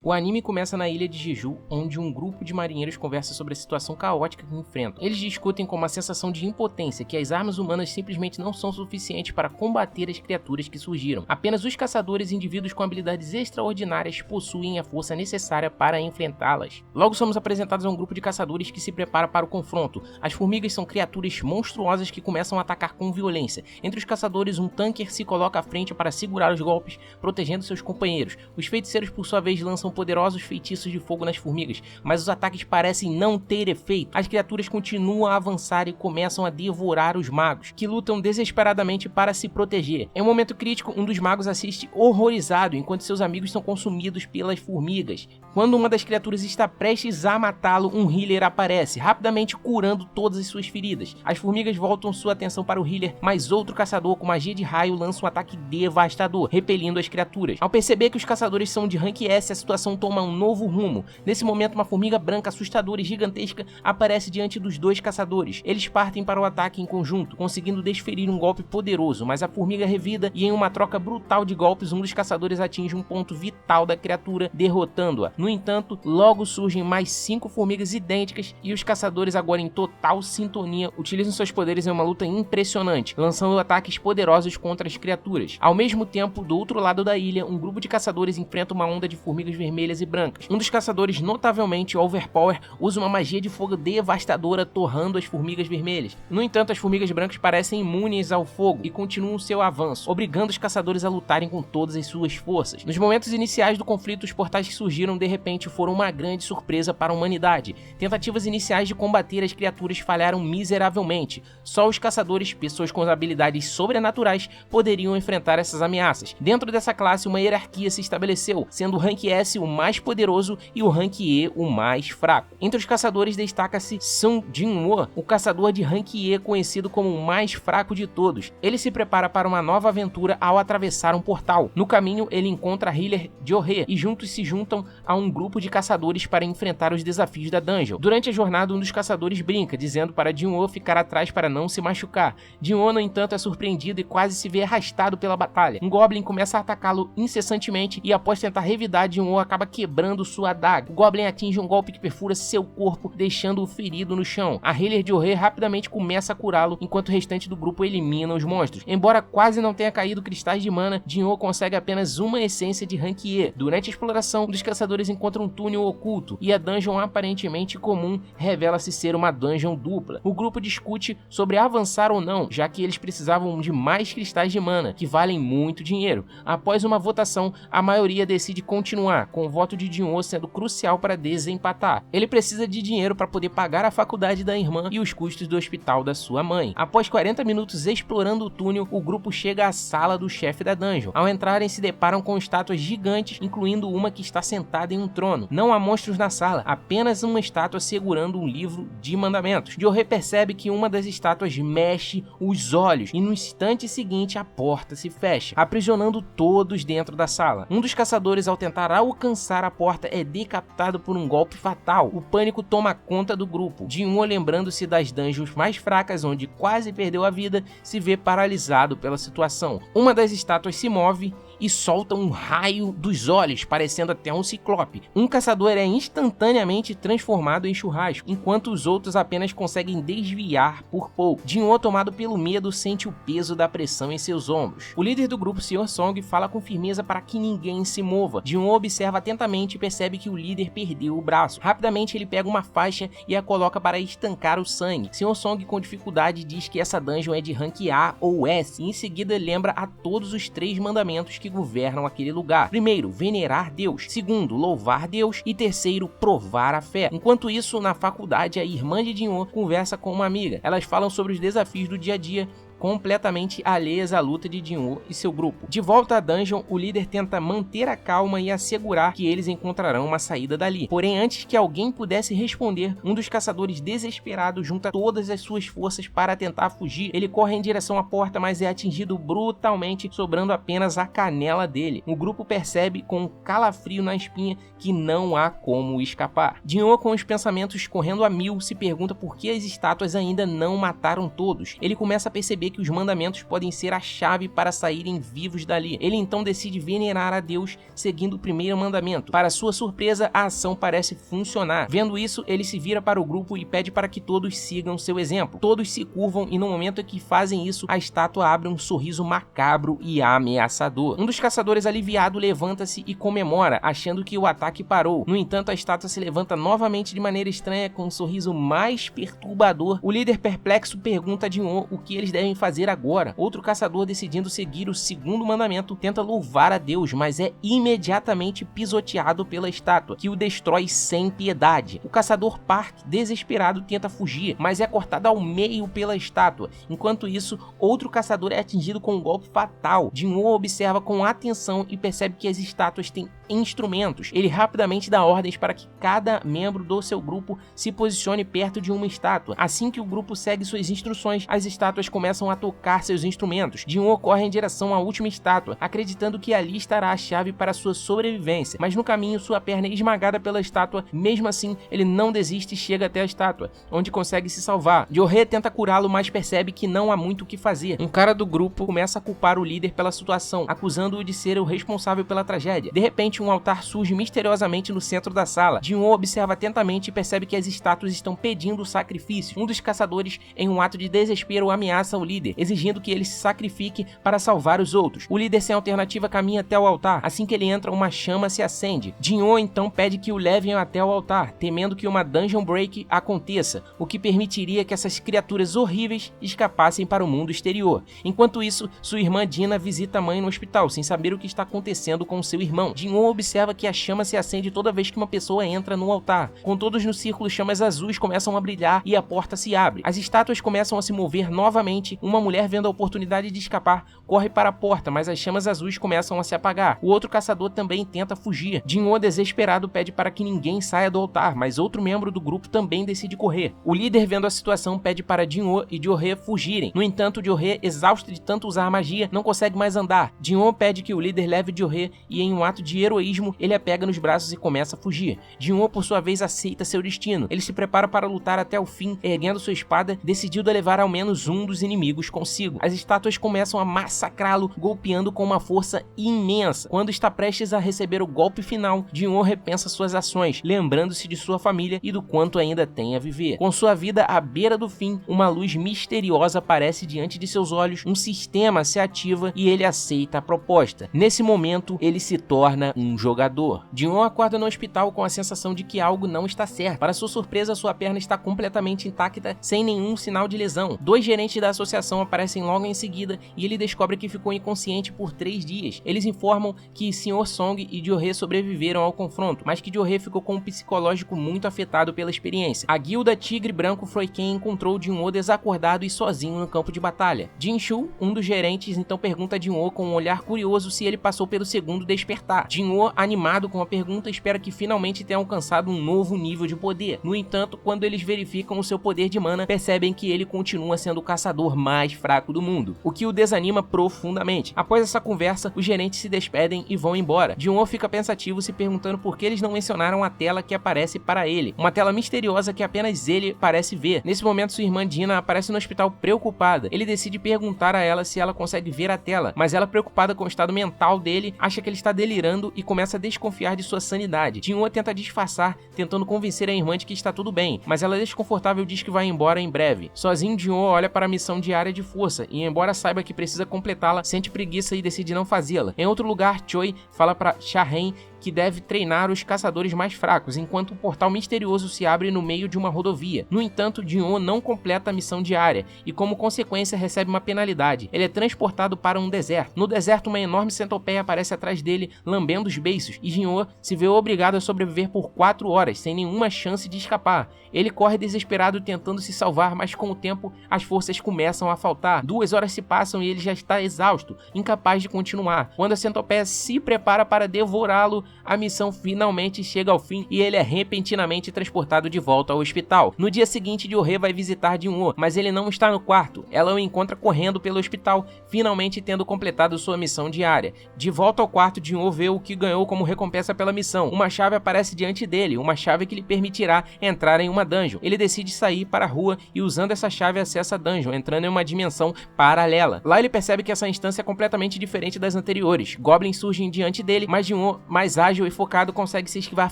O anime começa na ilha de Jeju, onde um grupo de marinheiros conversa sobre a situação caótica que enfrentam. Eles discutem com uma sensação de impotência que as armas humanas simplesmente não são suficientes para combater as criaturas que surgiram. Apenas os caçadores, indivíduos com habilidades extraordinárias, possuem a força necessária para enfrentá-las. Logo somos apresentados a um grupo de caçadores que se prepara para o confronto. As formigas são criaturas monstruosas que começam a atacar com violência. Entre os caçadores, um tanker se coloca à frente para segurar os golpes, protegendo seus companheiros. Os feiticeiros, por sua vez, lançam poderosos feitiços de fogo nas formigas, mas os ataques parecem não ter efeito. As criaturas continuam a avançar e começam a devorar os magos, que lutam desesperadamente para se proteger. Em um momento crítico, um dos magos assiste horrorizado enquanto seus amigos são consumidos pelas formigas. Quando uma das criaturas está prestes a matá-lo, um healer aparece, rapidamente curando todas as suas feridas. As formigas voltam sua atenção para o healer, mas outro caçador com magia de raio lança um ataque devastador, repelindo as criaturas. Ao perceber que os caçadores são de rank S, a situação toma um novo rumo. Nesse momento, uma formiga branca assustadora e gigantesca aparece diante dos dois caçadores. Eles partem para o ataque em conjunto, conseguindo desferir um golpe poderoso, mas a formiga revida e em uma troca brutal de golpes, um dos caçadores atinge um ponto vital da criatura, derrotando-a. No entanto, logo surgem mais 5 formigas idênticas e os caçadores, agora em total sintonia, utilizam seus poderes em uma luta impressionante, lançando ataques poderosos contra as criaturas. Ao mesmo tempo, do outro lado da ilha, um grupo de caçadores enfrenta uma onda de formigas vermelhas e brancas. Um dos caçadores, notavelmente overpower, usa uma magia de fogo devastadora, torrando as formigas vermelhas. No entanto, as formigas brancas parecem imunes ao fogo e continuam seu avanço, obrigando os caçadores a lutarem com todas as suas forças. Nos momentos iniciais do conflito, os portais que surgiram de repente foram uma grande surpresa para a humanidade. Tentativas iniciais de combater as criaturas falharam miseravelmente. Só os caçadores, pessoas com habilidades sobrenaturais, poderiam enfrentar essas ameaças. Dentro dessa classe, uma hierarquia se estabeleceu, sendo o rank S o mais poderoso e o rank E o mais fraco. Entre os caçadores destaca-se Sung Jin-woo, o caçador de rank E conhecido como o mais fraco de todos. Ele se prepara para uma nova aventura ao atravessar um portal. No caminho, ele encontra a healer Jo-hee e juntos se juntam a um grupo de caçadores para enfrentar os desafios da dungeon. Durante a jornada, um dos caçadores brinca, dizendo para Jin-woo ficar atrás para não se machucar. Jin-woo, no entanto, é surpreendido e quase se vê arrastado pela batalha. Um goblin começa a atacá-lo incessantemente e após tentar revidar, Jin-woo acaba quebrando sua adaga. O Goblin atinge um golpe que perfura seu corpo, deixando-o ferido no chão. A healer Jo-hee rapidamente começa a curá-lo, enquanto o restante do grupo elimina os monstros. Embora quase não tenha caído cristais de mana, Jin-woo consegue apenas uma essência de rank E. Durante a exploração, um dos caçadores encontra um túnel oculto, e a dungeon aparentemente comum revela-se ser uma dungeon dupla. O grupo discute sobre avançar ou não, já que eles precisavam de mais cristais de mana, que valem muito dinheiro. Após uma votação, a maioria decide continuar, com o voto de Jin-woo sendo crucial para desempatar. Ele precisa de dinheiro para poder pagar a faculdade da irmã e os custos do hospital da sua mãe. Após 40 minutos explorando o túnel, o grupo chega à sala do chefe da dungeon. Ao entrarem, se deparam com estátuas gigantes, incluindo uma que está sentada em um trono. Não há monstros na sala, apenas uma estátua segurando um livro de mandamentos. Jo-hee percebe que uma das estátuas mexe os olhos e no instante seguinte a porta se fecha, aprisionando todos dentro da sala. Um dos caçadores, ao tentar alcançar a porta, é decapitado por um golpe fatal. O pânico toma conta do grupo. Jin-woo, lembrando-se das dungeons mais fracas, onde quase perdeu a vida, se vê paralisado pela situação. Uma das estátuas se move e solta um raio dos olhos, parecendo até um ciclope. Um caçador é instantaneamente transformado em churrasco, enquanto os outros apenas conseguem desviar por pouco. Jin-woo, tomado pelo medo, sente o peso da pressão em seus ombros. O líder do grupo, Sr. Song, fala com firmeza para que ninguém se mova. Jin-woo observa atentamente e percebe que o líder perdeu o braço. Rapidamente ele pega uma faixa e a coloca para estancar o sangue. Sr. Song, com dificuldade, diz que essa dungeon é de rank A ou S, e em seguida lembra a todos os 3 mandamentos que governam aquele lugar. Primeiro, venerar Deus. Segundo, louvar Deus. E terceiro, provar a fé. Enquanto isso, na faculdade, a irmã de Jin-woo conversa com uma amiga. Elas falam sobre os desafios do dia a dia, completamente alheias à luta de Jin-woo e seu grupo. De volta à dungeon, o líder tenta manter a calma e assegurar que eles encontrarão uma saída dali. Porém, antes que alguém pudesse responder, um dos caçadores, desesperado, junta todas as suas forças para tentar fugir. Ele corre em direção à porta, mas é atingido brutalmente, sobrando apenas a canela dele. O grupo percebe, com um calafrio na espinha, que não há como escapar. Jin-woo, com os pensamentos correndo a mil, se pergunta por que as estátuas ainda não mataram todos. Ele começa a perceber vê que os mandamentos podem ser a chave para saírem vivos dali. Ele então decide venerar a Deus seguindo o primeiro mandamento. Para sua surpresa, a ação parece funcionar. Vendo isso, ele se vira para o grupo e pede para que todos sigam seu exemplo. Todos se curvam e no momento em que fazem isso, a estátua abre um sorriso macabro e ameaçador. Um dos caçadores aliviado levanta-se e comemora, achando que o ataque parou. No entanto, a estátua se levanta novamente de maneira estranha com um sorriso mais perturbador. O líder perplexo pergunta a Jin-Oh o que eles devem fazer agora. Outro caçador, decidindo seguir o segundo mandamento, tenta louvar a Deus, mas é imediatamente pisoteado pela estátua, que o destrói sem piedade. O caçador Park, desesperado, tenta fugir, mas é cortado ao meio pela estátua. Enquanto isso, outro caçador é atingido com um golpe fatal. Jin-Oh observa com atenção e percebe que as estátuas têm instrumentos. Ele rapidamente dá ordens para que cada membro do seu grupo se posicione perto de uma estátua. Assim que o grupo segue suas instruções, as estátuas começam a tocar seus instrumentos. Jin-Oh corre em direção à última estátua, acreditando que ali estará a chave para sua sobrevivência, mas no caminho sua perna é esmagada pela estátua. Mesmo assim, ele não desiste e chega até a estátua, onde consegue se salvar. Jo-Hee tenta curá-lo, mas percebe que não há muito o que fazer. Um cara do grupo começa a culpar o líder pela situação, acusando-o de ser o responsável pela tragédia. De repente, um altar surge misteriosamente no centro da sala. Jin-Oh observa atentamente e percebe que as estátuas estão pedindo sacrifício. Um dos caçadores, em um ato de desespero, ameaça o líder, exigindo que ele se sacrifique para salvar os outros. O líder sem alternativa caminha até o altar. Assim que ele entra, uma chama se acende. Jin-Oh então pede que o levem até o altar, temendo que uma dungeon break aconteça, o que permitiria que essas criaturas horríveis escapassem para o mundo exterior. Enquanto isso, sua irmã Dina visita a mãe no hospital, sem saber o que está acontecendo com seu irmão. Jin-Oh observa que a chama se acende toda vez que uma pessoa entra no altar. Com todos no círculo, chamas azuis começam a brilhar e a porta se abre. As estátuas começam a se mover novamente. Uma mulher, vendo a oportunidade de escapar, corre para a porta, mas as chamas azuis começam a se apagar. O outro caçador também tenta fugir. Jin-Oh, desesperado, pede para que ninguém saia do altar, mas outro membro do grupo também decide correr. O líder, vendo a situação, pede para Jin-Oh e Jo-Hee fugirem. No entanto, Jo-Hee, exausto de tanto usar magia, não consegue mais andar. Jin-Oh pede que o líder leve Jo-Hee e, em um ato de heroísmo, ele a pega nos braços e começa a fugir. Jin-Oh, por sua vez, aceita seu destino. Ele se prepara para lutar até o fim, erguendo sua espada, decidido a levar ao menos um dos inimigos consigo. As estátuas começam a massacrá-lo, golpeando com uma força imensa. Quando está prestes a receber o golpe final, Jin-Oh repensa suas ações, lembrando-se de sua família e do quanto ainda tem a viver. Com sua vida à beira do fim, uma luz misteriosa aparece diante de seus olhos, um sistema se ativa e ele aceita a proposta. Nesse momento, ele se torna um jogador. Jin-Oh acorda no hospital com a sensação de que algo não está certo. Para sua surpresa, sua perna está completamente intacta, sem nenhum sinal de lesão. Dois gerentes da associação aparecem logo em seguida e ele descobre que ficou inconsciente por 3 dias. Eles informam que Sr. Song e Jo-Hee sobreviveram ao confronto, mas que Jo-Hee ficou com um psicológico muito afetado pela experiência. A guilda Tigre Branco foi quem encontrou Jin-Oh desacordado e sozinho no campo de batalha. Jin-Shu, um dos gerentes, então pergunta a Jin-Oh com um olhar curioso se ele passou pelo segundo despertar. Jin-Oh, animado com a pergunta, espera que finalmente tenha alcançado um novo nível de poder. No entanto, quando eles verificam o seu poder de mana, percebem que ele continua sendo o caçador mais fraco do mundo, o que o desanima profundamente. Após essa conversa, os gerentes se despedem e vão embora. Jin-Oh fica pensativo, se perguntando por que eles não mencionaram a tela que aparece para ele, uma tela misteriosa que apenas ele parece ver. Nesse momento, sua irmã Dina aparece no hospital preocupada. Ele decide perguntar a ela se ela consegue ver a tela, mas ela, preocupada com o estado mental dele, acha que ele está delirando e começa a desconfiar de sua sanidade. Jin-Oh tenta disfarçar, tentando convencer a irmã de que está tudo bem, mas ela, desconfortável, diz que vai embora em breve. Sozinho, Jin-Oh olha para a missão diária de força e, embora saiba que precisa completá-la, sente preguiça e decide não fazê-la. Em outro lugar, Choi fala para Sha-Ren que deve treinar os caçadores mais fracos, enquanto um portal misterioso se abre no meio de uma rodovia. No entanto, Jin-Oh não completa a missão diária e, como consequência, recebe uma penalidade. Ele é transportado para um deserto. No deserto, uma enorme centopeia aparece atrás dele, lambendo os beiços, e Jin-Oh se vê obrigado a sobreviver por 4 horas, sem nenhuma chance de escapar. Ele corre desesperado tentando se salvar, mas com o tempo as forças começam a faltar. 2 horas se passam e ele já está exausto, incapaz de continuar. Quando a centopeia se prepara para devorá-lo, a missão finalmente chega ao fim e ele é repentinamente transportado de volta ao hospital. No dia seguinte, Ryo-hee vai visitar Jin-woo, mas ele não está no quarto. Ela o encontra correndo pelo hospital, finalmente tendo completado sua missão diária. De volta ao quarto, Jin-woo vê o que ganhou como recompensa pela missão. Uma chave aparece diante dele, uma chave que lhe permitirá entrar em uma dungeon. Ele decide sair para a rua e usando essa chave acessa a dungeon, entrando em uma dimensão paralela. Lá ele percebe que essa instância é completamente diferente das anteriores. Goblins surgem diante dele, mas Jin-woo, mais ágil e focado, consegue se esquivar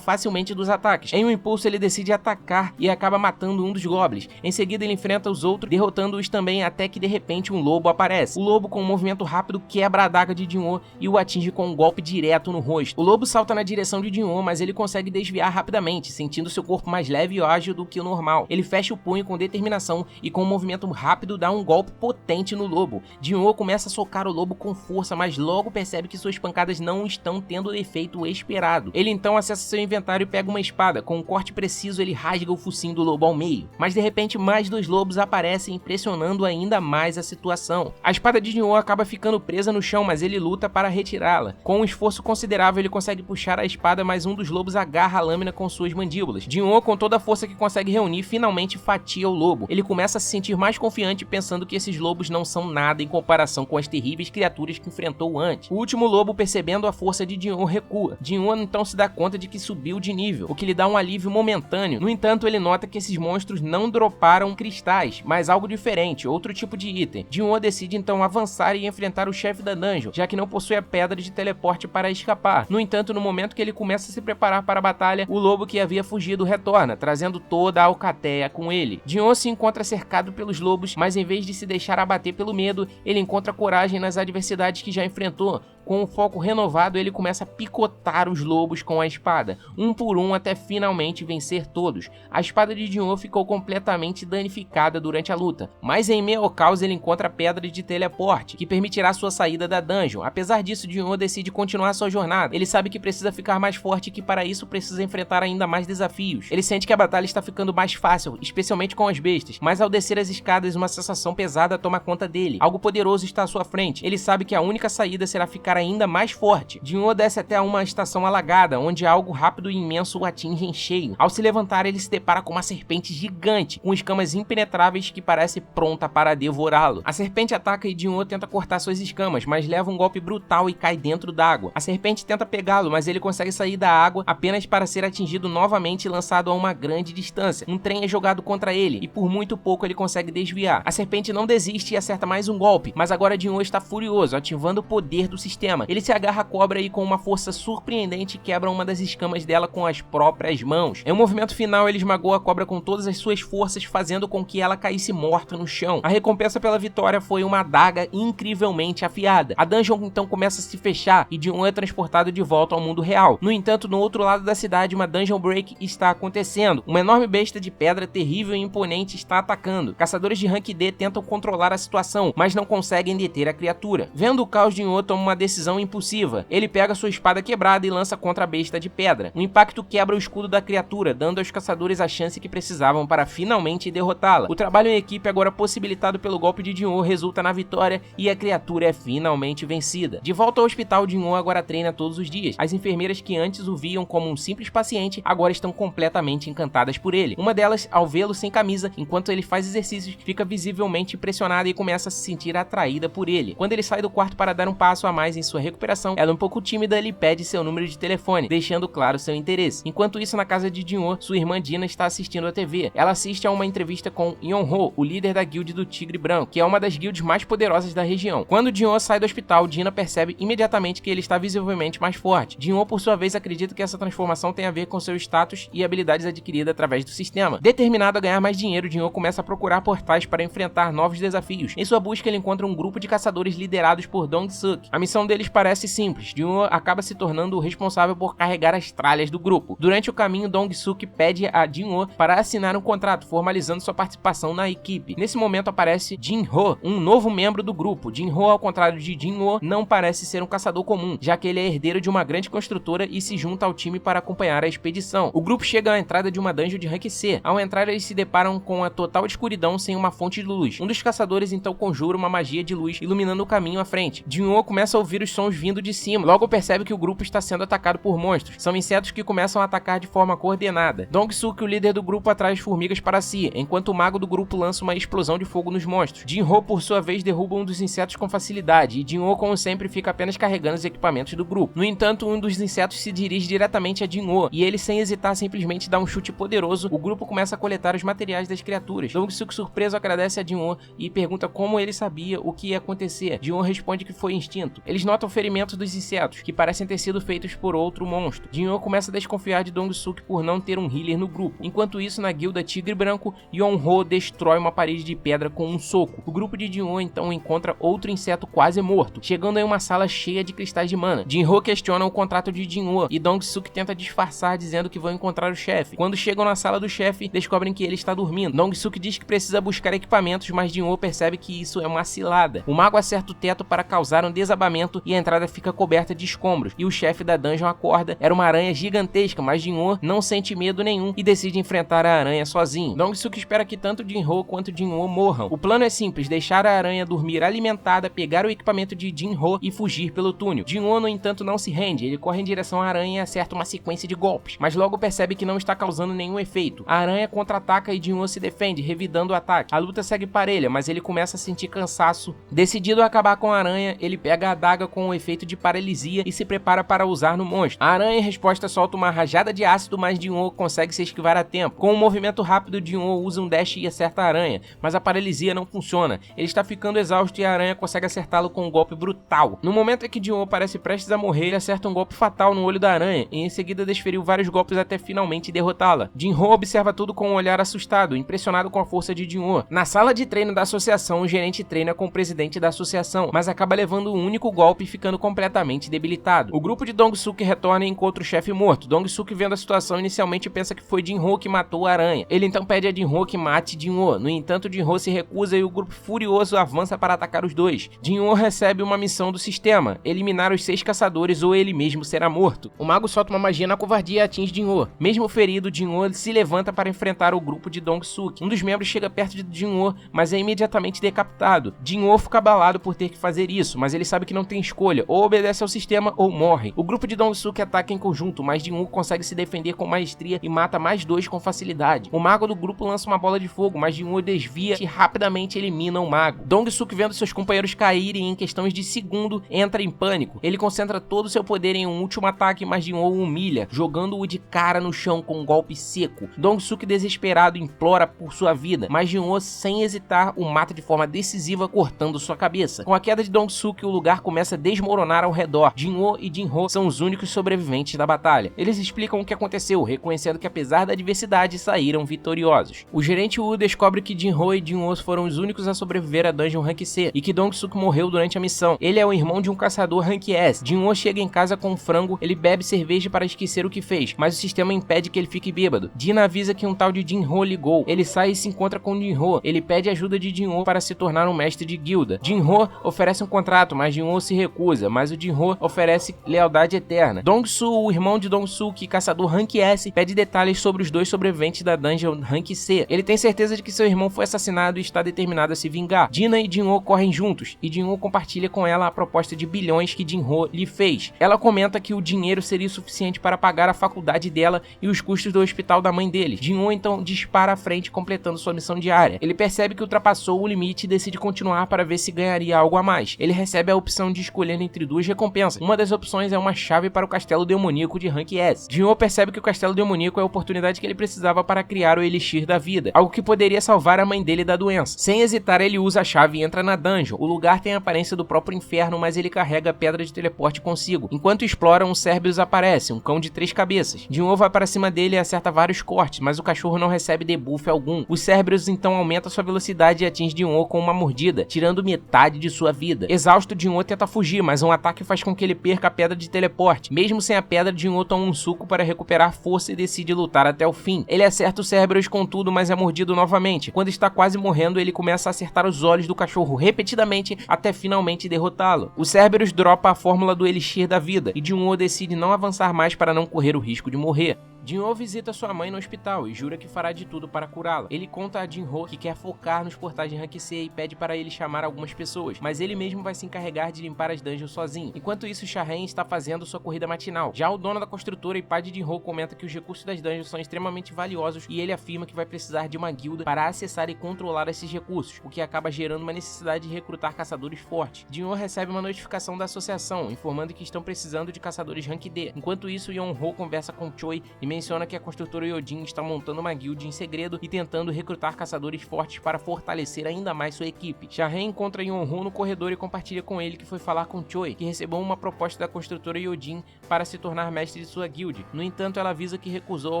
facilmente dos ataques. Em um impulso, ele decide atacar e acaba matando um dos goblins. Em seguida, ele enfrenta os outros, derrotando-os também, até que de repente um lobo aparece. O lobo, com um movimento rápido, quebra a adaga de Jin-woo e o atinge com um golpe direto no rosto. O lobo salta na direção de Jin-woo, mas ele consegue desviar rapidamente, sentindo seu corpo mais leve e ágil do que o normal. Ele fecha o punho com determinação e com um movimento rápido dá um golpe potente no lobo. Jin-woo começa a socar o lobo com força, mas logo percebe que suas pancadas não estão tendo o efeito esperado. Ele então acessa seu inventário e pega uma espada. Com um corte preciso, ele rasga o focinho do lobo ao meio. Mas de repente, mais dois lobos aparecem, impressionando ainda mais a situação. A espada de Jin-woo acaba ficando presa no chão, mas ele luta para retirá-la. Com um esforço considerável, ele consegue puxar a espada, mas um dos lobos agarra a lâmina com suas mandíbulas. Jin-woo, com toda a força que consegue reunir, finalmente fatia o lobo. Ele começa a se sentir mais confiante, pensando que esses lobos não são nada em comparação com as terríveis criaturas que enfrentou antes. O último lobo, percebendo a força de Jin-woo, recua. Jin-woo então se dá conta de que subiu de nível, o que lhe dá um alívio momentâneo. No entanto, ele nota que esses monstros não droparam cristais, mas algo diferente, outro tipo de item. Jin-woo decide então avançar e enfrentar o chefe da dungeon, já que não possui a pedra de teleporte para escapar. No entanto, no momento que ele começa a se preparar para a batalha, o lobo que havia fugido retorna, trazendo toda a alcateia com ele. Jin-woo se encontra cercado pelos lobos, mas em vez de se deixar abater pelo medo, ele encontra coragem nas adversidades que já enfrentou. Com um foco renovado, ele começa a picotar os lobos com a espada, um por um, até finalmente vencer todos. A espada de Jin-woo ficou completamente danificada durante a luta, mas em meio ao caos ele encontra a pedra de teleporte, que permitirá sua saída da dungeon. Apesar disso, Jin-woo decide continuar sua jornada. Ele sabe que precisa ficar mais forte e que para isso precisa enfrentar ainda mais desafios. Ele sente que a batalha está ficando mais fácil, especialmente com as bestas, mas ao descer as escadas, uma sensação pesada toma conta dele. Algo poderoso está à sua frente. Ele sabe que a única saída será ficar ainda mais forte. Jin-woo desce até uma estação alagada, onde algo rápido e imenso o atinge em cheio. Ao se levantar, ele se depara com uma serpente gigante, com escamas impenetráveis que parece pronta para devorá-lo. A serpente ataca e Jin-woo tenta cortar suas escamas, mas leva um golpe brutal e cai dentro d'água. A serpente tenta pegá-lo, mas ele consegue sair da água apenas para ser atingido novamente e lançado a uma grande distância. Um trem é jogado contra ele, e por muito pouco ele consegue desviar. A serpente não desiste e acerta mais um golpe, mas agora Jin-woo está furioso, ativando o poder do sistema. Ele se agarra à cobra e com uma força surpreendente quebra uma das escamas dela com as próprias mãos. Em um movimento final, ele esmagou a cobra com todas as suas forças, fazendo com que ela caísse morta no chão. A recompensa pela vitória foi uma adaga incrivelmente afiada. A dungeon então começa a se fechar e Jin-woo é transportado de volta ao mundo real. No entanto, no outro lado da cidade, uma dungeon break está acontecendo. Uma enorme besta de pedra terrível e imponente está atacando. Caçadores de rank D tentam controlar a situação, mas não conseguem deter a criatura. Vendo o caos, Jin-woo toma uma decisão impulsiva. Ele pega sua espada quebrada e lança contra a besta de pedra. O impacto quebra o escudo da criatura, dando aos caçadores a chance que precisavam para finalmente derrotá-la. O trabalho em equipe, agora possibilitado pelo golpe de Jin-woo, resulta na vitória e a criatura é finalmente vencida. De volta ao hospital, Jin-woo agora treina todos os dias. As enfermeiras que antes o viam como um simples paciente, agora estão completamente encantadas por ele. Uma delas, ao vê-lo sem camisa, enquanto ele faz exercícios, fica visivelmente impressionada e começa a se sentir atraída por ele. Quando ele sai do quarto para dar um passo a mais em sua recuperação, ela, um pouco tímida, lhe pede seu número de telefone, deixando claro seu interesse. Enquanto isso, na casa de Jin-woo, sua irmã Dina está assistindo a TV. Ela assiste a uma entrevista com Yeon-ho, o líder da guilda do Tigre Branco, que é uma das guildas mais poderosas da região. Quando Jin-woo sai do hospital, Dina percebe imediatamente que ele está visivelmente mais forte. Jin-woo, por sua vez, acredita que essa transformação tem a ver com seu status e habilidades adquiridas através do sistema. Determinado a ganhar mais dinheiro, Jin-woo começa a procurar portais para enfrentar novos desafios. Em sua busca, ele encontra um grupo de caçadores liderados por Dong-suk. A missão deles parece simples. Jin-woo acaba se tornando o responsável por carregar as tralhas do grupo. Durante o caminho, Dong-suk pede a Jin-woo para assinar um contrato, formalizando sua participação na equipe. Nesse momento aparece Jin-ho, um novo membro do grupo. Jin-ho, ao contrário de Jin-woo, não parece ser um caçador comum, já que ele é herdeiro de uma grande construtora e se junta ao time para acompanhar a expedição. O grupo chega à entrada de uma dungeon de rank C. Ao entrar, eles se deparam com a total escuridão sem uma fonte de luz. Um dos caçadores então conjura uma magia de luz, iluminando o caminho à frente. Jin-woo começa a ouvir os sons vindo de cima. Logo percebe que o grupo está sendo atacado por monstros. São insetos que começam a atacar de forma coordenada. Dong-suk, o líder do grupo, atrai as formigas para si, enquanto o mago do grupo lança uma explosão de fogo nos monstros. Jin-ho, por sua vez, derruba um dos insetos com facilidade, e Jin-ho, como sempre, fica apenas carregando os equipamentos do grupo. No entanto, um dos insetos se dirige diretamente a Jin-ho, e ele, sem hesitar, simplesmente dá um chute poderoso. O grupo começa a coletar os materiais das criaturas. Dong-suk, surpreso, agradece a Jin-ho e pergunta como ele sabia o que ia acontecer. Jin-ho responde que foi instinto. Eles notam ferimentos dos insetos, que parecem ter sido feitos por outro monstro. Jin-ho começa a desconfiar de Dong-suk por não ter um healer no grupo. Enquanto isso, na guilda Tigre Branco, Yeon-ho destrói uma parede de pedra com um soco. O grupo de Jin-ho então encontra outro inseto quase morto, chegando em uma sala cheia de cristais de mana. Jin-ho questiona o contrato de Jin-ho e Dong-suk tenta disfarçar dizendo que vão encontrar o chefe. Quando chegam na sala do chefe, descobrem que ele está dormindo. Dong-suk diz que precisa buscar equipamentos, mas Jin-ho percebe que isso é uma cilada. O mago acerta o teto para causar um desabamento e a entrada fica coberta de escombros, e o chefe da dungeon acorda. Era uma aranha gigantesca, mas Jin-ho não sente medo nenhum e decide enfrentar a aranha sozinho. Dong-suk espera que tanto Jin-ho quanto Jin-ho morram. O plano é simples: deixar a aranha dormir alimentada, pegar o equipamento de Jin-ho e fugir pelo túnel. Jin-ho, no entanto, não se rende. Ele corre em direção à aranha e acerta uma sequência de golpes, mas logo percebe que não está causando nenhum efeito. A aranha contra-ataca e Jin-ho se defende, revidando o ataque. A luta segue parelha, mas ele começa a sentir cansaço. Decidido a acabar com a aranha, ele pega a adaga com o efeito de paralisia e se prepara para usar no monstro. A aranha, em resposta, solta uma rajada de ácido, mas Jin-ho consegue se esquivar a tempo. Com um movimento rápido, Jin-ho usa um dash e acerta a aranha, mas a paralisia não funciona. Ele está ficando exausto e a aranha consegue acertá-lo com um golpe brutal. No momento em que Jin-ho parece prestes a morrer, ele acerta um golpe fatal no olho da aranha e em seguida desferiu vários golpes até finalmente derrotá-la. Jin-ho observa tudo com um olhar assustado, impressionado com a força de Jin-ho. Na sala de treino da associação, o gerente treina com o presidente da associação, mas acaba levando um único golpe e ficando completamente debilitado. O grupo de Dong-suk retorna e encontra o chefe morto. Dong-suk, vendo a situação, inicialmente pensa que foi Jin-ho que matou a aranha. Ele então pede a Jin-ho que mate Jin-ho. No entanto, Jin-ho se recusa e o grupo furioso avança para atacar os dois. Jin-ho recebe uma missão do sistema: eliminar os 6 caçadores ou ele mesmo será morto. O mago solta uma magia na covardia e atinge Jin-ho. Mesmo ferido, Jin-ho se levanta para enfrentar o grupo de Dong-suk. Um dos membros chega perto de Jin-ho, mas é imediatamente decapitado. Jin-ho fica abalado por ter que fazer isso, mas ele sabe que não tem escolha: ou obedece ao sistema ou morre. O grupo de Dong-suk ataca em conjunto, mas Jin-ho consegue se defender com maestria e mata mais 2 com facilidade. O mago do grupo lança uma bola de fogo, mas Jin-ho desvia e rapidamente elimina o mago. Dong-suk, vendo seus companheiros caírem em questões de segundo, entra em pânico. Ele concentra todo o seu poder em um último ataque, mas Jin-ho o humilha, jogando-o de cara no chão com um golpe seco. Dong-suk, desesperado, implora por sua vida, mas Jin-ho, sem hesitar, o mata de forma decisiva, cortando sua cabeça. Com a queda de Dong-suk, o lugar começa a desmoronar ao redor. Jin-ho e Jin-ho são os únicos sobreviventes da batalha. Eles explicam o que aconteceu, reconhecendo que apesar da adversidade, saíram vitoriosos. O gerente Wu descobre que Jin-ho e Jin-ho foram os únicos a sobreviver à Dungeon Rank C e que Dong-suk morreu durante a missão. Ele é o irmão de um caçador Rank S. Jin-ho chega em casa com um frango, ele bebe cerveja para esquecer o que fez, mas o sistema impede que ele fique bêbado. Dina avisa que um tal de Jin-ho ligou. Ele sai e se encontra com Jin-ho. Ele pede ajuda de Jin-ho para se tornar um mestre de guilda. Jin-ho oferece um contrato, mas Jin-ho se recusa, mas o Jin-ho oferece lealdade eterna. Dong-su, o irmão de Dong-suk, caçador Rank S, pede detalhes sobre os 2 sobreviventes da Dungeon Rank C. Ele tem certeza de que seu irmão foi assassinado e está determinado a se vingar. Dina e Jin-ho correm juntos, e Jin-ho compartilha com ela a proposta de bilhões que Jin-ho lhe fez. Ela comenta que o dinheiro seria suficiente para pagar a faculdade dela e os custos do hospital da mãe dele. Jin-ho então dispara à frente, completando sua missão diária. Ele percebe que ultrapassou o limite e decide continuar para ver se ganharia algo a mais. Ele recebe a opção de escolher entre 2 recompensas. Uma das opções é uma chave para o castelo demoníaco de Rank S. Jin-ho percebe que o castelo demoníaco é a oportunidade que ele precisava para criar o elixir da vida, algo que poderia salvar a mãe dele da doença. Sem hesitar, ele usa a chave e entra na dungeon. O lugar tem a aparência do próprio inferno, mas ele carrega a pedra de teleporte consigo. Enquanto explora, um Cerberus aparece, um cão de 3 cabeças. Jin-ho vai para cima dele e acerta vários cortes, mas o cachorro não recebe debuff algum. O Cerberus então aumenta sua velocidade e atinge Jin-ho com uma mordida, tirando metade de sua vida. Exausto, Jin-ho tenta fugir, mas um ataque faz com que ele perca a pedra de teleporte. Mesmo sem a pedra, Jin-ho toma um suco para recuperar força e decide lutar até o fim. Ele acerta o Cerberus com tudo, mas é mordido novamente. Quando está quase morrendo, ele começa a acertar os olhos do cachorro repetidamente até finalmente derrotá-lo. O Cerberus dropa a fórmula do elixir da vida e Jin-ho decide não avançar mais para não correr o risco de morrer. Jin-ho visita sua mãe no hospital e jura que fará de tudo para curá-la. Ele conta a Jin-ho que quer focar nos portais de Rank C e pede para ele chamar algumas pessoas, mas ele mesmo vai se encarregar de limpar as dungeons sozinho. Enquanto isso, Sha-Ren está fazendo sua corrida matinal. Já o dono da construtora e pai de Jin-ho comenta que os recursos das dungeons são extremamente valiosos e ele afirma que vai precisar de uma guilda para acessar e controlar esses recursos, o que acaba gerando uma necessidade de recrutar caçadores fortes. Jin-ho recebe uma notificação da associação, informando que estão precisando de caçadores Rank D. Enquanto isso, Yeon-ho conversa com Choi e menciona que a construtora Yojin está montando uma guilda em segredo e tentando recrutar caçadores fortes para fortalecer ainda mais sua equipe. Sha-Ren encontra Yeon-ho no corredor e compartilha com ele que foi falar com Choi, que recebeu uma proposta da construtora Yojin para se tornar mestre de sua guild. No entanto, ela avisa que recusou a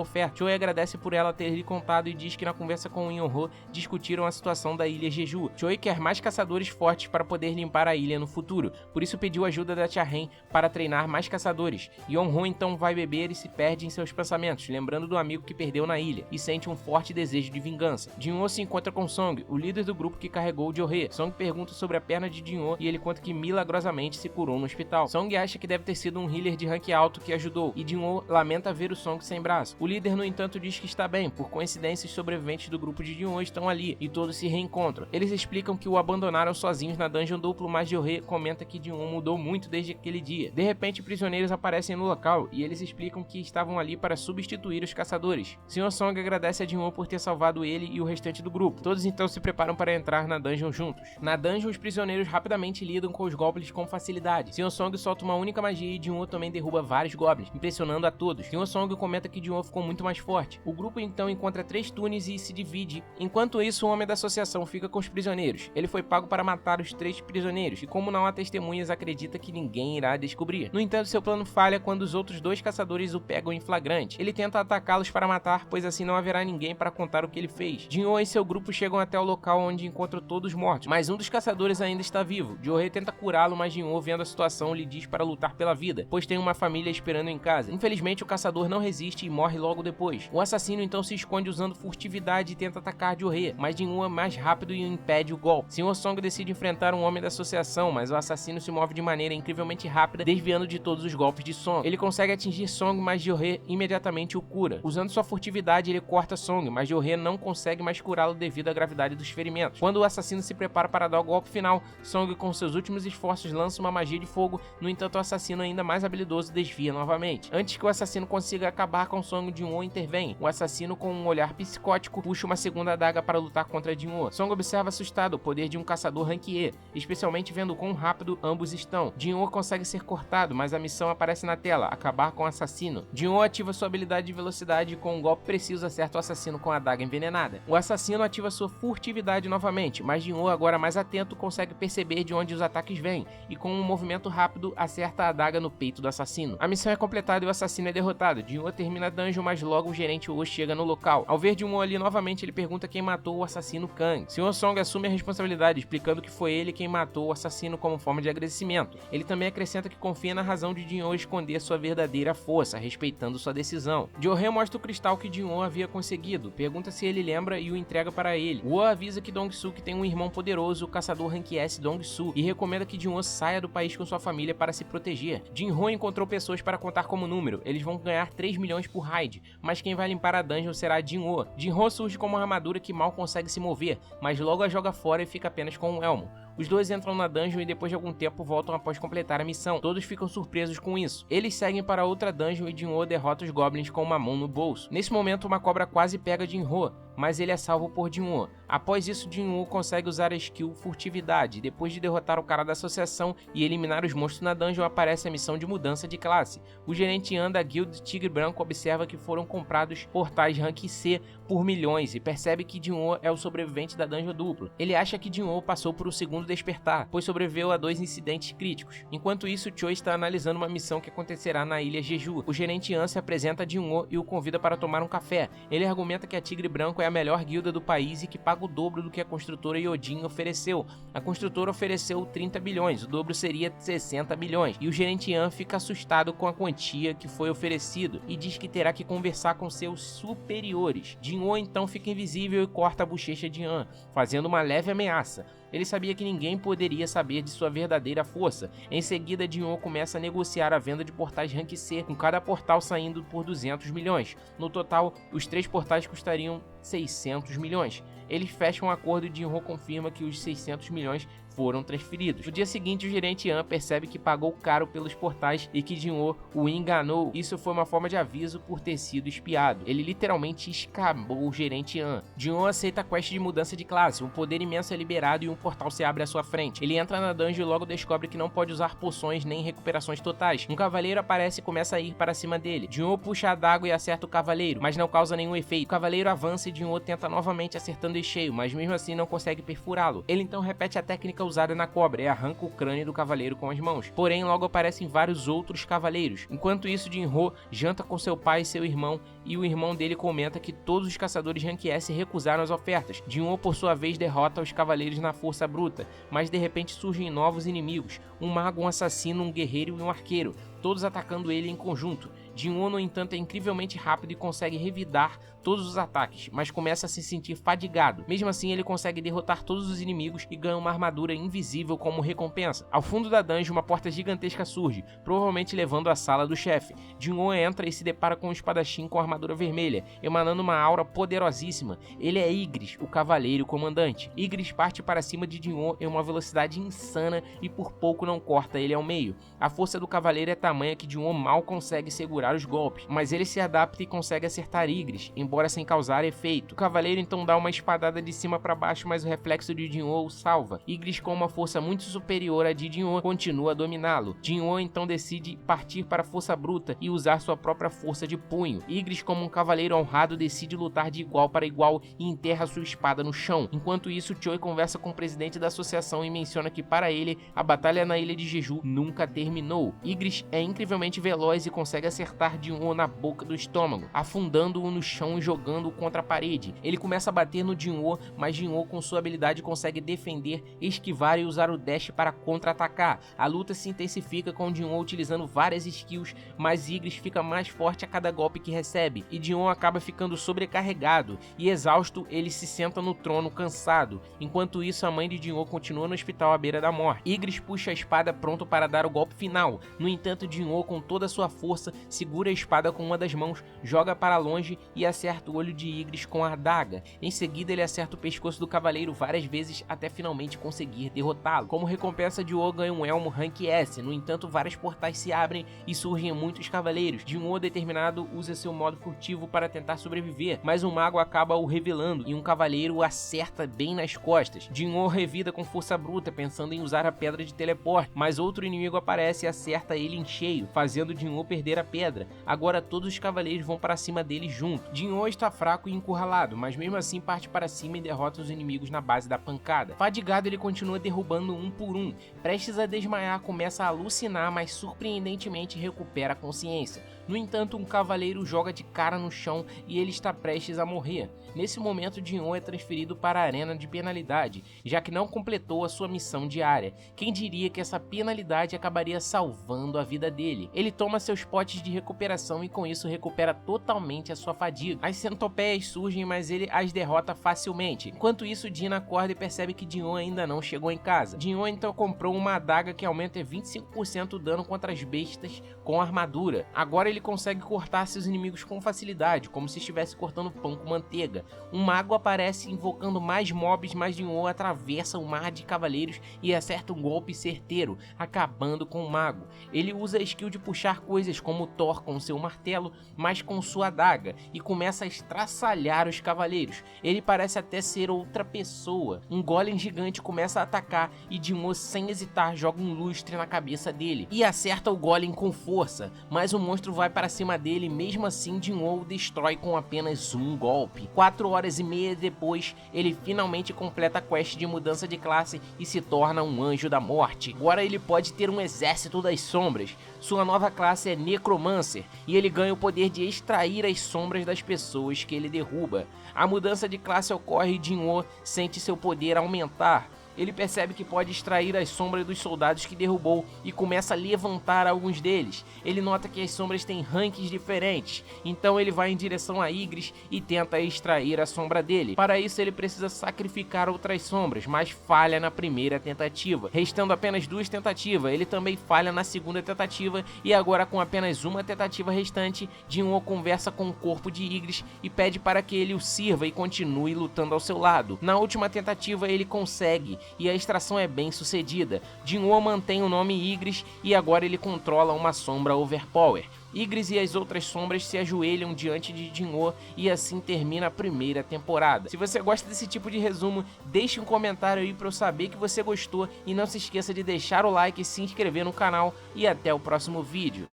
oferta. Choi agradece por ela ter lhe contado e diz que na conversa com Yeon-ho discutiram a situação da ilha Jeju. Choi quer mais caçadores fortes para poder limpar a ilha no futuro, por isso pediu ajuda da Sha-Ren para treinar mais caçadores. Yeon-ho então vai beber e se perde em seus pensamentos, lembrando do amigo que perdeu na ilha, e sente um forte desejo de vingança. Jin-ho se encontra com Song, o líder do grupo que carregou Jo-hee. Song pergunta sobre a perna de Jin-ho e ele conta que milagrosamente se curou no hospital. Song acha que deve ter sido um healer de rank alto que ajudou, e Jin-ho lamenta ver o Song sem braço. O líder, no entanto, diz que está bem, por coincidência os sobreviventes do grupo de Jin-ho estão ali, e todos se reencontram. Eles explicam que o abandonaram sozinhos na dungeon duplo, mas Jo-hee comenta que Jin-ho mudou muito desde aquele dia. De repente, prisioneiros aparecem no local, e eles explicam que estavam ali para substituir os caçadores. Sr. Song agradece a Jin-ho por ter salvado ele e o restante do grupo. Todos então se preparam para entrar na dungeon juntos. Na dungeon, os prisioneiros rapidamente lidam com os goblins com facilidade. Sr. Song solta uma única magia e Jin-ho também derruba vários goblins, impressionando a todos. Sr. Song comenta que Jin-ho ficou muito mais forte. O grupo então encontra 3 túneis e se divide. Enquanto isso, o homem da associação fica com os prisioneiros. Ele foi pago para matar os 3 prisioneiros, e como não há testemunhas, acredita que ninguém irá descobrir. No entanto, seu plano falha quando os outros 2 caçadores o pegam em flagrante. Ele tenta atacá-los para matar, pois assim não haverá ninguém para contar o que ele fez. Jin-ho e seu grupo chegam até o local onde encontram todos mortos, mas um dos caçadores ainda está vivo. Jo-hee tenta curá-lo, mas Jin-ho, vendo a situação, lhe diz para lutar pela vida, pois tem uma família esperando em casa. Infelizmente, o caçador não resiste e morre logo depois. O assassino então se esconde usando furtividade e tenta atacar Jo-hee, mas Jin-ho é mais rápido e impede o golpe. Sr. Song decide enfrentar um homem da associação, mas o assassino se move de maneira incrivelmente rápida, desviando de todos os golpes de Song. Ele consegue atingir Song, mas Jo-hee imediatamente o cura. Usando sua furtividade, ele corta Song, mas Jo-hee não consegue mais curá-lo devido à gravidade dos ferimentos. Quando o assassino se prepara para dar o golpe final, Song, com seus últimos esforços, lança uma magia de fogo. No entanto, o assassino, ainda mais habilidoso, desvia novamente. Antes que o assassino consiga acabar com Song, Jin-ho intervém. O assassino, com um olhar psicótico, puxa uma segunda adaga para lutar contra Jin-ho. Song observa assustado o poder de um caçador rank E, especialmente vendo quão rápido ambos estão. Jin-ho consegue ser cortado, mas a missão aparece na tela: acabar com o assassino. Jin-ho ativa sua habilidade de velocidade e com um golpe preciso acerta o assassino com a adaga envenenada. O assassino ativa sua furtividade novamente, mas Jin-ho, agora mais atento, consegue perceber de onde os ataques vêm e com um movimento rápido acerta a adaga no peito do assassino. A missão é completada e o assassino é derrotado. Jin-ho termina a dungeon, mas logo o gerente Oh chega no local. Ao ver Jin-ho ali novamente, ele pergunta quem matou o assassino Kang. Sr. Song assume a responsabilidade, explicando que foi ele quem matou o assassino como forma de agradecimento. Ele também acrescenta que confia na razão de Jin-ho esconder sua verdadeira força, respeitando sua decisão. Jo-hee mostra o cristal que Jin-ho havia conseguido, pergunta se ele lembra e o entrega para ele. Oh avisa que Dong-suk tem um irmão poderoso, o caçador Rank S Dong-su, e recomenda que Jin-ho saia do país com sua família para se proteger. Jin-ho encontrou pessoas para contar como número. Eles vão ganhar 3 milhões por raid, mas quem vai limpar a dungeon será Jin-ho. Jin-ho surge com uma armadura que mal consegue se mover, mas logo a joga fora e fica apenas com um elmo. Os dois entram na dungeon e depois de algum tempo voltam após completar a missão. Todos ficam surpresos com isso. Eles seguem para outra dungeon e Jin-ho derrota os goblins com uma mão no bolso. Nesse momento, uma cobra quase pega Jin-ho, mas ele é salvo por Jin-ho. Após isso, Jin-ho consegue usar a skill furtividade. Depois de derrotar o cara da associação e eliminar os monstros na dungeon, aparece a missão de mudança de classe. O gerente Yan da guild Tigre Branco observa que foram comprados portais rank C por milhões e percebe que Jin-ho é o sobrevivente da dungeon dupla. Ele acha que Jin-ho passou por um segundo despertar, pois sobreviveu a 2 incidentes críticos. Enquanto isso, Choi está analisando uma missão que acontecerá na ilha Jeju. O gerente Yan se apresenta a Jin-ho e o convida para tomar um café. Ele argumenta que a Tigre Branco é a melhor guilda do país e que paga o dobro do que a construtora Yojin ofereceu. A construtora ofereceu 30 bilhões, o dobro seria 60 bilhões, e o gerente Yan fica assustado com a quantia que foi oferecido e diz que terá que conversar com seus superiores. Jin-ho então fica invisível e corta a bochecha de Yan, fazendo uma leve ameaça. Ele sabia que ninguém poderia saber de sua verdadeira força. Em seguida, Jin-Oh começa a negociar a venda de portais Rank C, com cada portal saindo por 200 milhões. No total, os 3 portais custariam 600 milhões. Eles fecham um acordo e Jin-Oh confirma que os 600 milhões foram transferidos. No dia seguinte, o gerente An percebe que pagou caro pelos portais e que Jin-Oh o enganou. Isso foi uma forma de aviso por ter sido espiado. Ele literalmente escamou o gerente An. Jin-Oh aceita a quest de mudança de classe. Um poder imenso é liberado e um portal se abre à sua frente. Ele entra na dungeon e logo descobre que não pode usar poções nem recuperações totais. Um cavaleiro aparece e começa a ir para cima dele. Jin-Oh puxa a adaga e acerta o cavaleiro, mas não causa nenhum efeito. O cavaleiro avança e Jin-Oh tenta novamente acertando em cheio, mas mesmo assim não consegue perfurá-lo. Ele então repete a técnica usada na cobra e arranca o crânio do cavaleiro com as mãos. Porém, logo aparecem vários outros cavaleiros. Enquanto isso, Jin-Oh janta com seu pai e seu irmão, e o irmão dele comenta que todos os caçadores Rank S recusaram as ofertas. Jin-Oh, por sua vez, derrota os cavaleiros na força bruta, mas de repente surgem novos inimigos, um mago, um assassino, um guerreiro e um arqueiro, todos atacando ele em conjunto. Jin-Oh, no entanto, é incrivelmente rápido e consegue revidar todos os ataques, mas começa a se sentir fadigado. Mesmo assim, ele consegue derrotar todos os inimigos e ganha uma armadura invisível como recompensa. Ao fundo da dungeon, uma porta gigantesca surge, provavelmente levando à sala do chefe. Jin-Oh entra e se depara com um espadachim com armadura vermelha, emanando uma aura poderosíssima. Ele é Igris, o cavaleiro comandante. Igris parte para cima de Jin-Oh em uma velocidade insana e por pouco não corta ele ao meio. A força do cavaleiro é tamanha que Jin-Oh mal consegue segurar os golpes, mas ele se adapta e consegue acertar Igris, embora sem causar efeito. O cavaleiro então dá uma espadada de cima para baixo, mas o reflexo de Jin-Oh o salva. Igris, com uma força muito superior à de Jin-Oh, continua a dominá-lo. Jin-Oh então decide partir para a força bruta e usar sua própria força de punho. Igris, como um cavaleiro honrado, decide lutar de igual para igual e enterra sua espada no chão. Enquanto isso, Choi conversa com o presidente da associação e menciona que para ele, a batalha na ilha de Jeju nunca terminou. Igris é incrivelmente veloz e consegue acertar Jin-Oh na boca do estômago, afundando-o no chão e jogando-o contra a parede. Ele começa a bater no Jin-Oh, mas Jin-Oh, com sua habilidade, consegue defender, esquivar e usar o dash para contra-atacar. A luta se intensifica com Jin-Oh utilizando várias skills, mas Igris fica mais forte a cada golpe que recebe, e Jin-Oh acaba ficando sobrecarregado, e exausto, ele se senta no trono cansado. Enquanto isso, a mãe de Jin-Oh continua no hospital à beira da morte. Igris puxa a espada pronto para dar o golpe final. No entanto, Jin-Oh, com toda a sua força, segura a espada com uma das mãos, joga para longe e acerta o olho de Igris com a adaga. Em seguida, ele acerta o pescoço do cavaleiro várias vezes até finalmente conseguir derrotá-lo. Como recompensa, Jin-Oh ganha um elmo Rank S. No entanto, vários portais se abrem e surgem muitos cavaleiros. Jin-Oh, determinado, usa seu modo furtivo para tentar sobreviver, mas um mago acaba o revelando e um cavaleiro o acerta bem nas costas. Jin-Oh revida com força bruta, pensando em usar a pedra de teleporte, mas outro inimigo aparece e acerta ele em cheio, fazendo Jin-Oh perder a pedra. Agora todos os cavaleiros vão para cima dele junto. Jin-Oh está fraco e encurralado, mas mesmo assim parte para cima e derrota os inimigos na base da pancada. Fadigado, ele continua derrubando um por um. Prestes a desmaiar, começa a alucinar, mas surpreendentemente recupera a consciência. No entanto, um cavaleiro joga de cara no chão e ele está prestes a morrer. Nesse momento, Jin-Oh é transferido para a arena de penalidade, já que não completou a sua missão diária. Quem diria que essa penalidade acabaria salvando a vida dele? Ele toma seus potes de recuperação e com isso recupera totalmente a sua fadiga. As centopeias surgem, mas ele as derrota facilmente. Enquanto isso, Jin acorda e percebe que Jin-Oh ainda não chegou em casa. Jin-Oh então comprou uma adaga que aumenta 25% o dano contra as bestas com armadura. Agora ele consegue cortar seus inimigos com facilidade, como se estivesse cortando pão com manteiga. Um mago aparece invocando mais mobs, mas Jin-Oh atravessa o mar de cavaleiros e acerta um golpe certeiro, acabando com o mago. Ele usa a skill de puxar coisas como Thor com seu martelo, mas com sua adaga, e começa a estraçalhar os cavaleiros. Ele parece até ser outra pessoa. Um golem gigante começa a atacar e Jin-Oh, sem hesitar, joga um lustre na cabeça dele e acerta o golem com força, mas o monstro vai para cima dele e mesmo assim Jin-Oh o destrói com apenas um golpe. 4 horas e meia depois, ele finalmente completa a quest de mudança de classe e se torna um anjo da morte. Agora ele pode ter um exército das sombras. Sua nova classe é Necromancer e ele ganha o poder de extrair as sombras das pessoas que ele derruba. A mudança de classe ocorre e Jin-Oh sente seu poder aumentar. ele percebe que pode extrair as sombras dos soldados que derrubou e começa a levantar alguns deles. Ele nota que as sombras têm rankings diferentes, então ele vai em direção a Ygritte e tenta extrair a sombra dele. Para isso ele precisa sacrificar outras sombras, mas falha na primeira tentativa. Restando apenas 2 tentativas, ele também falha na segunda tentativa e agora com apenas uma tentativa restante, Jin-Woo conversa com o corpo de Ygritte e pede para que ele o sirva e continue lutando ao seu lado. Na última tentativa ele consegue e a extração é bem sucedida. Jin-Woo mantém o nome Ygritte e agora ele controla uma sombra Overpower. Ygritte e as outras sombras se ajoelham diante de Jin-Woo e assim termina a primeira temporada. Se você gosta desse tipo de resumo, deixe um comentário aí para eu saber que você gostou e não se esqueça de deixar o like, se inscrever no canal e até o próximo vídeo.